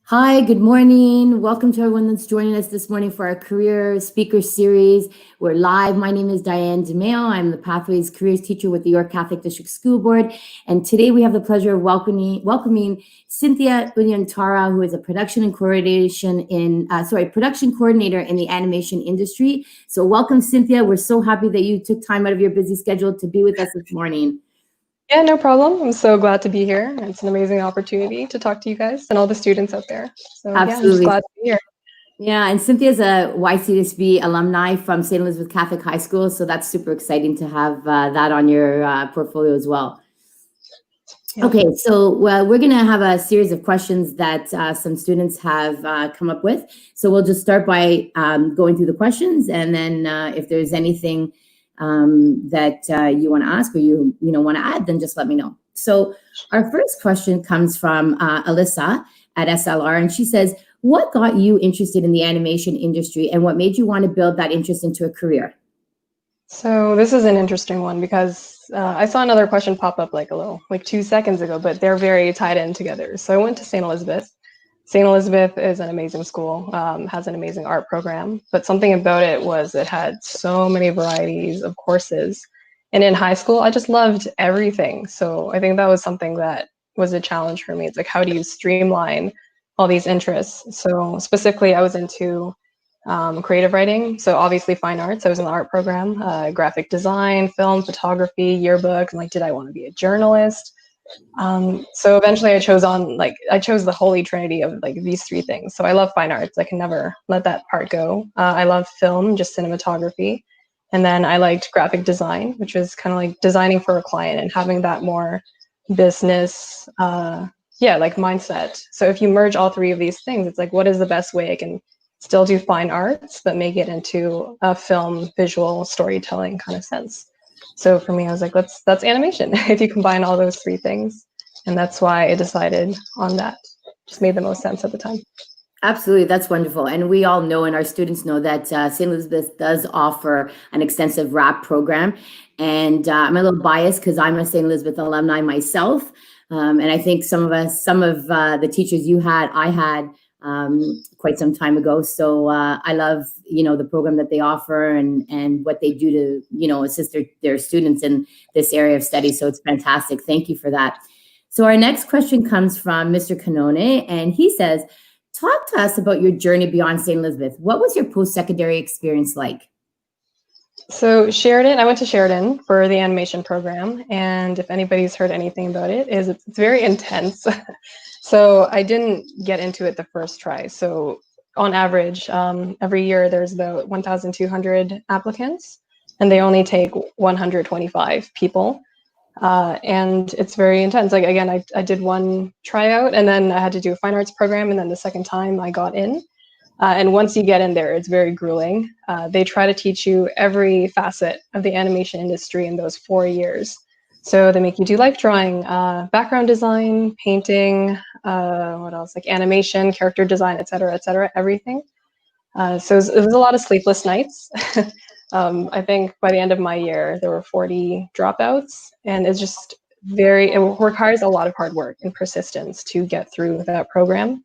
Hi, good morning. Welcome to everyone that's joining us this morning for our career speaker series. We're live. My name is Diane DeMeo. I'm the Pathways Careers Teacher with the York Catholic District School Board. And today we have the pleasure of welcoming Cynthia Undyantara, who is a production coordinator in the animation industry. So welcome, Cynthia. We're so happy that you took time out of your busy schedule to be with us this morning. Yeah, no problem. I'm so glad to be here. It's an amazing opportunity to talk to you guys and all the students out there. So Absolutely. Yeah, I'm just glad to be here. Yeah, and Cynthia's a YCSB alumni from St. Elizabeth Catholic High School, so that's super exciting to have that on your portfolio as well. Yeah. Okay, so we're going to have a series of questions that some students have come up with. So we'll just start by going through the questions, and then if there's anything that you want to ask or you want to add, then just let me know. So our first question comes from Alyssa at SLR, and she says, what got you interested in the animation industry and what made you want to build that interest into a career? So this is an interesting one because I saw another question pop up like 2 seconds ago, but they're very tied in together. So I went to St. Elizabeth. St. Elizabeth is an amazing school, has an amazing art program, but something about it was it had so many varieties of courses. And in high school, I just loved everything. So I think that was something that was a challenge for me. It's like, how do you streamline all these interests? So specifically, I was into creative writing. So obviously fine arts. I was in the art program, graphic design, film, photography, yearbook. I'm like, did I want to be a journalist? So eventually I chose the holy trinity of like these three things. So I love fine arts. I can never let that part go. I love film, just cinematography. And then I liked graphic design, which was kind of like designing for a client and having that more business, like mindset. So if you merge all three of these things, it's like, what is the best way I can still do fine arts, but make it into a film, visual storytelling kind of sense. So for me, I was like, that's animation. If you combine all those three things. And that's why I decided on that. Just made the most sense at the time. Absolutely. That's wonderful. And we all know, and our students know, that St. Elizabeth does offer an extensive RAP program. And I'm a little biased because I'm a St. Elizabeth alumni myself. And I think some of the teachers I had quite some time ago. So I love, the program that they offer and what they do to, assist their students in this area of study. So it's fantastic. Thank you for that. So our next question comes from Mr. Canone, and he says, talk to us about your journey beyond St. Elizabeth. What was your post-secondary experience like? So Sheridan, I went to Sheridan for the animation program. And if anybody's heard anything about it, it's very intense. So I didn't get into it the first try. So on average, every year there's about 1,200 applicants, and they only take 125 people. And it's very intense. Like, again, I did one tryout, and then I had to do a fine arts program, and then the second time I got in. And once you get in there, it's very grueling. They try to teach you every facet of the animation industry in those 4 years. So they make you do life drawing, background design, painting, what else? Like animation, character design, et cetera, everything. So it was a lot of sleepless nights. I think by the end of my year, there were 40 dropouts, and it's just it requires a lot of hard work and persistence to get through that program.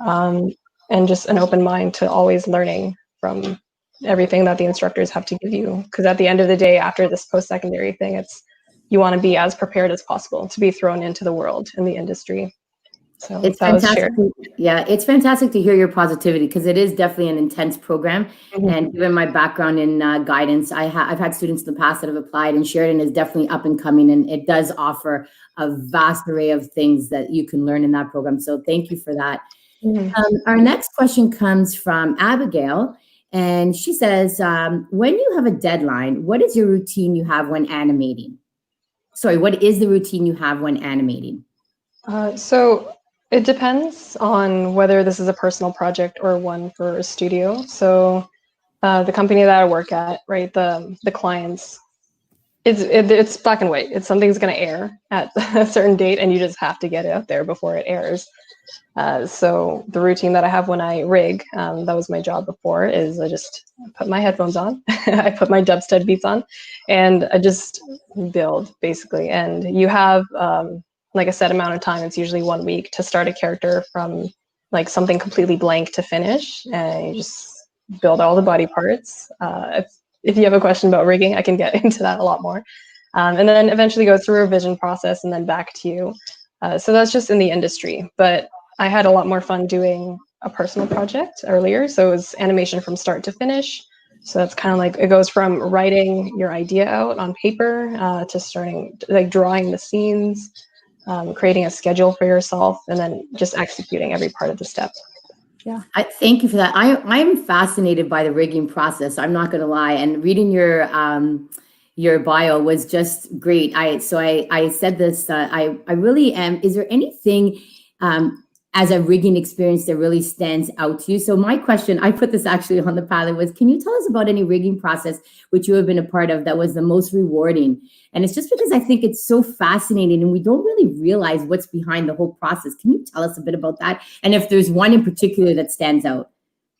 And just an open mind to always learning from everything that the instructors have to give you. Because at the end of the day, after this post-secondary thing, you want to be as prepared as possible to be thrown into the world in the industry. So it's fantastic. It's fantastic to hear your positivity, because it is definitely an intense program. Mm-hmm. And given my background in guidance, I've had students in the past that have applied, and Sheridan is definitely up and coming, and it does offer a vast array of things that you can learn in that program. So thank you for that. Mm-hmm. Our next question comes from Abigail, and she says, when you have a deadline, what is your routine you have when animating? Sorry, what is the routine you have when animating? So it depends on whether this is a personal project or one for a studio. So the company that I work at, right, the clients, it's black and white. It's something's going to air at a certain date, and you just have to get it out there before it airs. So the routine that I have when I rig, that was my job before, is I just put my headphones on, I put my dubstep beats on, and I just build, basically. And you have like a set amount of time. It's usually 1 week to start a character from like something completely blank to finish, and you just build all the body parts. If you have a question about rigging, I can get into that a lot more. And then eventually go through a revision process and then back to you. So that's just in the industry. But I had a lot more fun doing a personal project earlier. So it was animation from start to finish. So that's kind of like, it goes from writing your idea out on paper to starting like drawing the scenes, creating a schedule for yourself, and then just executing every part of the step. Yeah. I thank you for that. I'm fascinated by the rigging process. I'm not going to lie. And reading your bio was just great. I said this. I really am. Is there anything as a rigging experience that really stands out to you? So my question, I put this actually on the Padlet, was, can you tell us about any rigging process which you have been a part of that was the most rewarding? And it's just because I think it's so fascinating and we don't really realize what's behind the whole process. Can you tell us a bit about that? And if there's one in particular that stands out?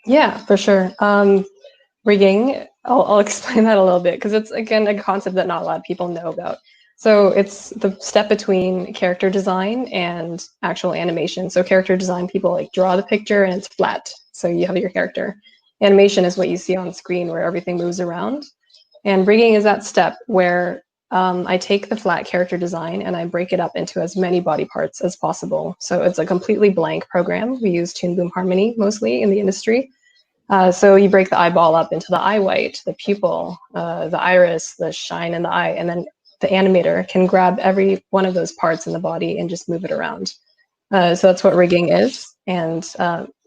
Yeah, for sure. Rigging, I'll explain that a little bit because it's, again, a concept that not a lot of people know about. So it's the step between character design and actual animation. So character design, people like draw the picture and it's flat. So you have your character. Animation is what you see on screen where everything moves around. And rigging is that step where I take the flat character design and I break it up into as many body parts as possible. So it's a completely blank program. We use Toon Boom Harmony mostly in the industry. So you break the eyeball up into the eye white, the pupil, the iris, the shine in the eye, and then the animator can grab every one of those parts in the body and just move it around. So that's what rigging is. And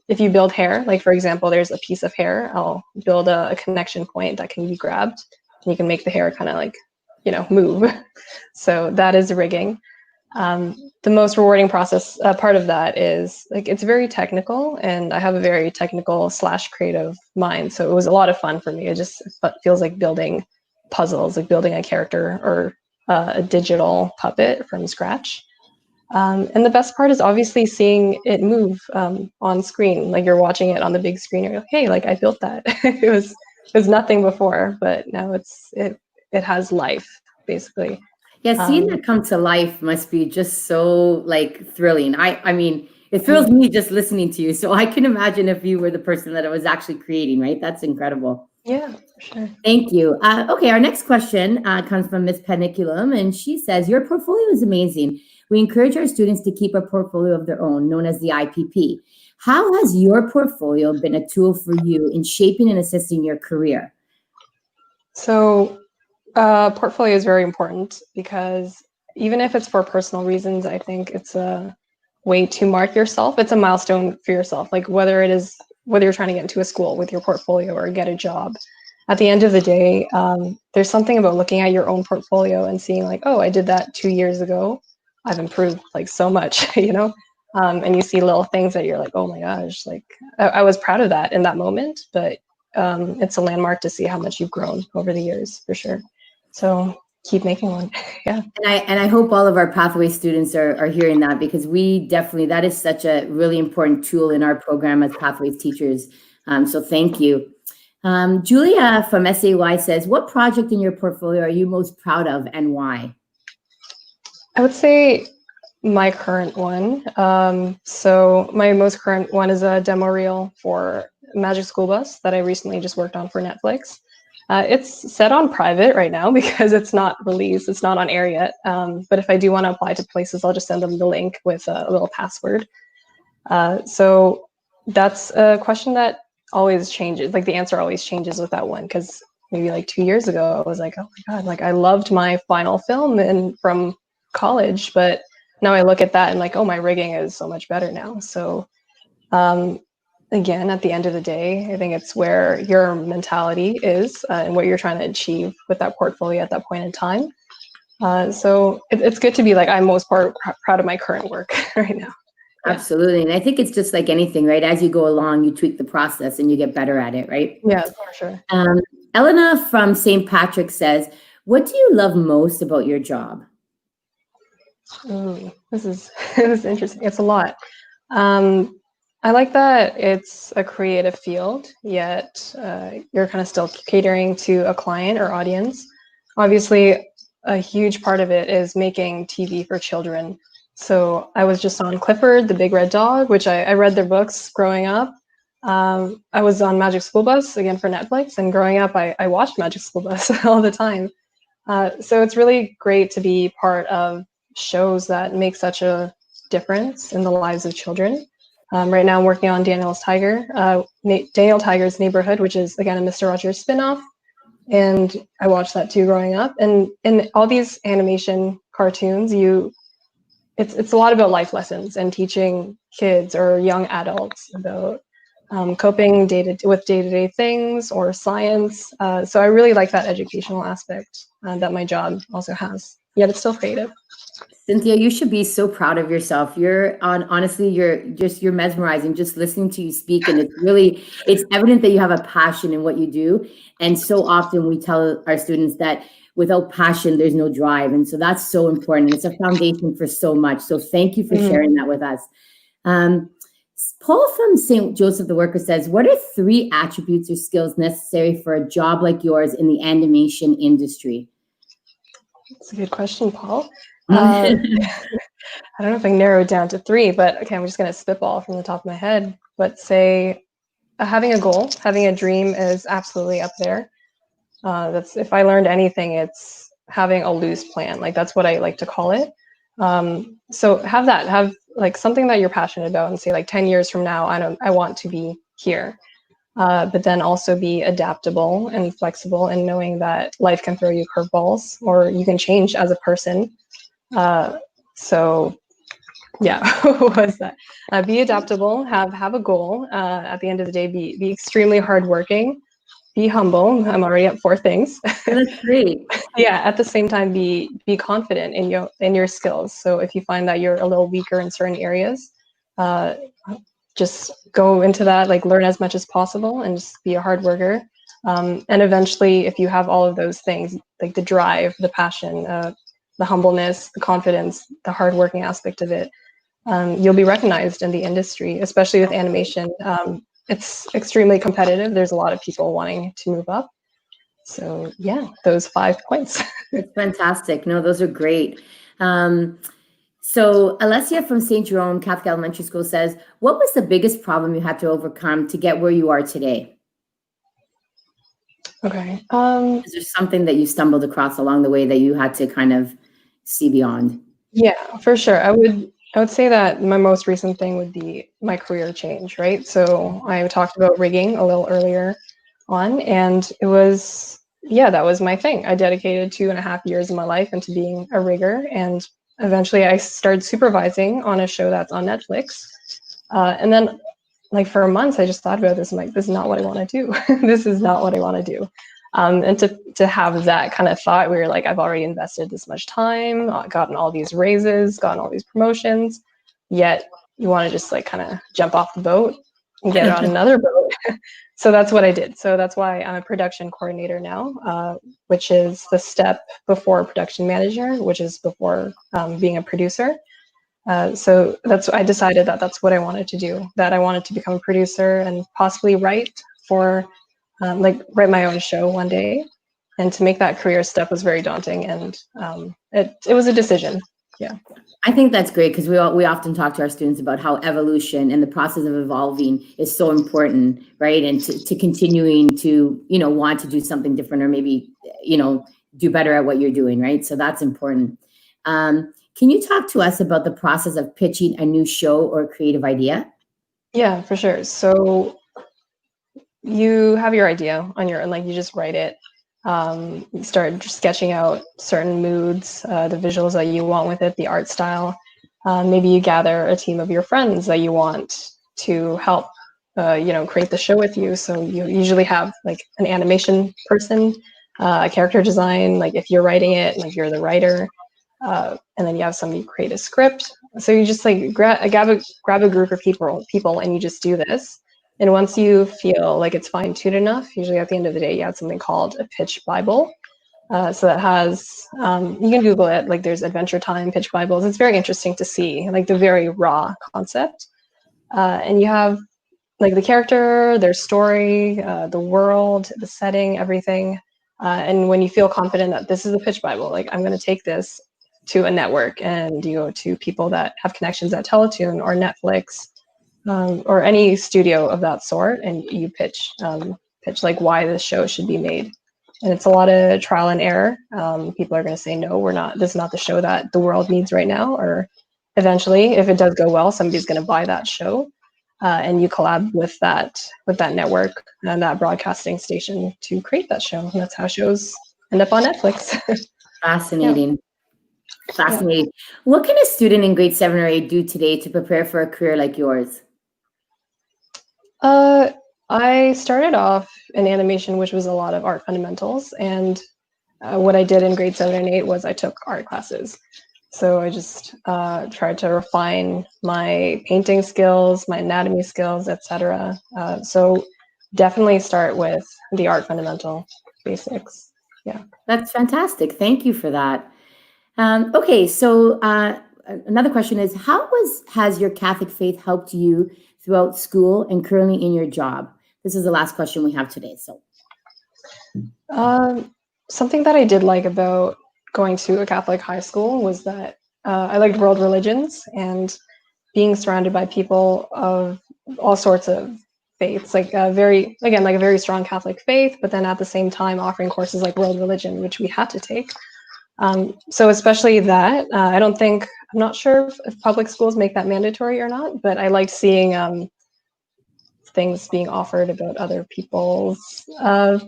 if you build hair, like for example, there's a piece of hair, I'll build a connection point that can be grabbed. And you can make the hair kind of like, move. So that is rigging. The most rewarding process, part of that is like, it's very technical and I have a very technical / creative mind. So it was a lot of fun for me. It just feels like building puzzles, like building a character or a digital puppet from scratch. And the best part is obviously seeing it move on screen. Like you're watching it on the big screen, you're like, hey, like I built that. it was nothing before, but now it has life, basically. Yeah, seeing that come to life must be just so like thrilling. I mean, it thrills me just listening to you. So I can imagine if you were the person that it was actually creating, right? That's incredible. Yeah, for sure. Thank you. Okay, our next question comes from Miss Peniculum, and she says, your portfolio is amazing. We encourage our students to keep a portfolio of their own, known as the IPP. How has your portfolio been a tool for you in shaping and assisting your career? So portfolio is very important because even if it's for personal reasons, I think it's a way to mark yourself. It's a milestone for yourself, like whether you're trying to get into a school with your portfolio or get a job. At the end of the day, there's something about looking at your own portfolio and seeing like, oh, I did that 2 years ago. I've improved like so much, and you see little things that you're like, oh my gosh, like I was proud of that in that moment, but it's a landmark to see how much you've grown over the years, for sure. So keep making one. Yeah. And I hope all of our pathway students are hearing that, because we definitely, that is such a really important tool in our program as pathways teachers. So thank you. Julia from SAY says, what project in your portfolio are you most proud of and why? I would say my current one. So my most current one is a demo reel for Magic School Bus that I recently just worked on for Netflix. It's set on private right now because it's not released. It's not on air yet. But if I do want to apply to places, I'll just send them the link with a little password. So that's a question that always changes. Like the answer always changes with that one, because maybe like 2 years ago, I was like, oh my God, like I loved my final film from college, but now I look at that and like, oh, my rigging is so much better now. So again, at the end of the day, I think it's where your mentality is and what you're trying to achieve with that portfolio at that point in time. So it's good to be like, I'm most proud of my current work right now. Yeah. Absolutely. And I think it's just like anything, right? As you go along, you tweak the process and you get better at it, right? Yeah, for sure. Elena from St. Patrick says, what do you love most about your job? Ooh, this is interesting. It's a lot. I like that it's a creative field, yet you're kind of still catering to a client or audience. Obviously, a huge part of it is making TV for children. So I was just on Clifford, the Big Red Dog, which I read their books growing up. I was on Magic School Bus again for Netflix, and growing up, I watched Magic School Bus all the time. So it's really great to be part of shows that make such a difference in the lives of children. Right now, I'm working on Daniel Tiger's Neighborhood, which is again a Mr. Rogers spinoff, and I watched that too growing up. And in all these animation cartoons, it's a lot about life lessons and teaching kids or young adults about coping with day-to-day things or science. So I really like that educational aspect that my job also has. Yet it's still creative. Cynthia, you should be so proud of yourself. Honestly, you're mesmerizing just listening to you speak. And it's evident that you have a passion in what you do. And so often we tell our students that without passion, there's no drive. And so that's so important. It's a foundation for so much. So thank you for sharing that with us. Paul from St. Joseph the Worker says, what are 3 attributes or skills necessary for a job like yours in the animation industry? That's a good question, Paul. I don't know if I can narrow it down to 3, but okay, I'm just going to spitball from the top of my head. But say having a goal, having a dream is absolutely up there. That's if I learned anything, it's having a loose plan. Like that's what I like to call it. So have like something that you're passionate about, and say like 10 years from now, I want to be here. But then also be adaptable and flexible, and knowing that life can throw you curveballs, or you can change as a person. So yeah, what was that? Be adaptable, have a goal. At the end of the day, be extremely hardworking, be humble. I'm already at 4 things. That's great. Yeah, at the same time, be confident in your skills. So if you find that you're a little weaker in certain areas, just go into that, like learn as much as possible, and just be a hard worker. And eventually, if you have all of those things, like the drive, the passion, the humbleness, the confidence, the hardworking aspect of it, you'll be recognized in the industry, especially with animation. It's extremely competitive. There's a lot of people wanting to move up. So yeah, those 5 points. That's fantastic. No, those are great. So Alessia from St. Jerome Catholic Elementary School says, what was the biggest problem you had to overcome to get where you are today? Okay. Is there something that you stumbled across along the way that you had to kind of see beyond? Yeah, for sure. I would say that my most recent thing would be my career change, right? So I talked about rigging a little earlier on, and it was, yeah, that was my thing. I dedicated 2.5 years of my life into being a rigger, and eventually I started supervising on a show that's on Netflix. And then like for months, I just thought about this. I'm like, this is not what I want to do. This is not what I want to do. And to have that kind of thought where you're like, I've already invested this much time, gotten all these raises, gotten all these promotions, yet you want to just like kind of jump off the boat and get on another boat. So that's what I did. So that's why I'm a production coordinator now, which is the step before production manager, which is before being a producer. So I decided that that's what I wanted to do, that I wanted to become a producer and possibly write my own show one day. And to make that career step was very daunting, and it was a decision. Yeah. I think that's great, because we often talk to our students about how evolution and the process of evolving is so important, right? And to continuing to, want to do something different, or maybe, do better at what you're doing, right? So that's important. Can you talk to us about the process of pitching a new show or creative idea? Yeah, for sure. So you have your idea on your own, like you just write it. You start sketching out certain moods, the visuals that you want with it, the art style. Maybe you gather a team of your friends that you want to help, create the show with you. So you usually have like an animation person, a character design, like if you're writing it, like you're the writer, and then you have somebody create a script. So you just like grab a group of people, and you just do this. And once you feel like it's fine-tuned enough, usually at the end of the day, you have something called a pitch Bible. So that has, you can Google it, like there's Adventure Time pitch Bibles. It's very interesting to see, like the very raw concept. And you have like the character, their story, the world, the setting, everything. And when you feel confident that this is a pitch Bible, like I'm going to take this to a network and you go to people that have connections at Teletoon or Netflix, or any studio of that sort, and you pitch like why this show should be made. And it's a lot of trial and error. People are going to say, no, we're not, this is not the show that the world needs right now. Or eventually, if it does go well, somebody's going to buy that show. And you collab with that network and that broadcasting station to create that show. And that's how shows end up on Netflix. Fascinating. Yeah. Fascinating. What can a student in grade 7 or 8 do today to prepare for a career like yours? I started off in animation, which was a lot of art fundamentals. And what I did in grade 7 and 8 was I took art classes. So I just tried to refine my painting skills, my anatomy skills, etc. So definitely start with the art fundamental basics. Yeah. That's fantastic. Thank you for that. Okay, so another question is, how has your Catholic faith helped you throughout school and currently in your job? This is the last question we have today. So, something that I did like about going to a Catholic high school was that I liked world religions and being surrounded by people of all sorts of faiths, like a very strong Catholic faith, but then at the same time offering courses like world religion, which we had to take. So especially that, I'm not sure if public schools make that mandatory or not, but I liked seeing things being offered about other people's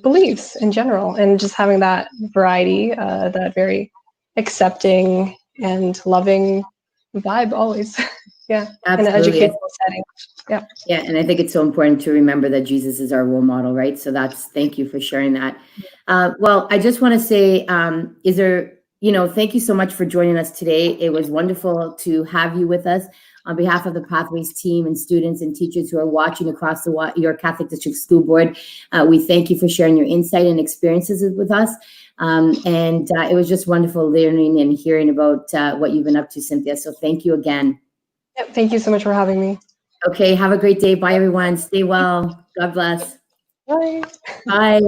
beliefs in general, and just having that variety, that very accepting and loving vibe always. Yeah, in an absolutely. educational setting. Yeah. Yeah, and I think it's so important to remember that Jesus is our role model, right? So thank you for sharing that. Well, I just want to say, thank you so much for joining us today. It was wonderful to have you with us. On behalf of the Pathways team and students and teachers who are watching across your Catholic District School Board, we thank you for sharing your insight and experiences with us. And it was just wonderful learning and hearing about what you've been up to, Cynthia. So thank you again. Yep, thank you so much for having me. Okay, have a great day. Bye, everyone. Stay well. God bless. Bye. Bye.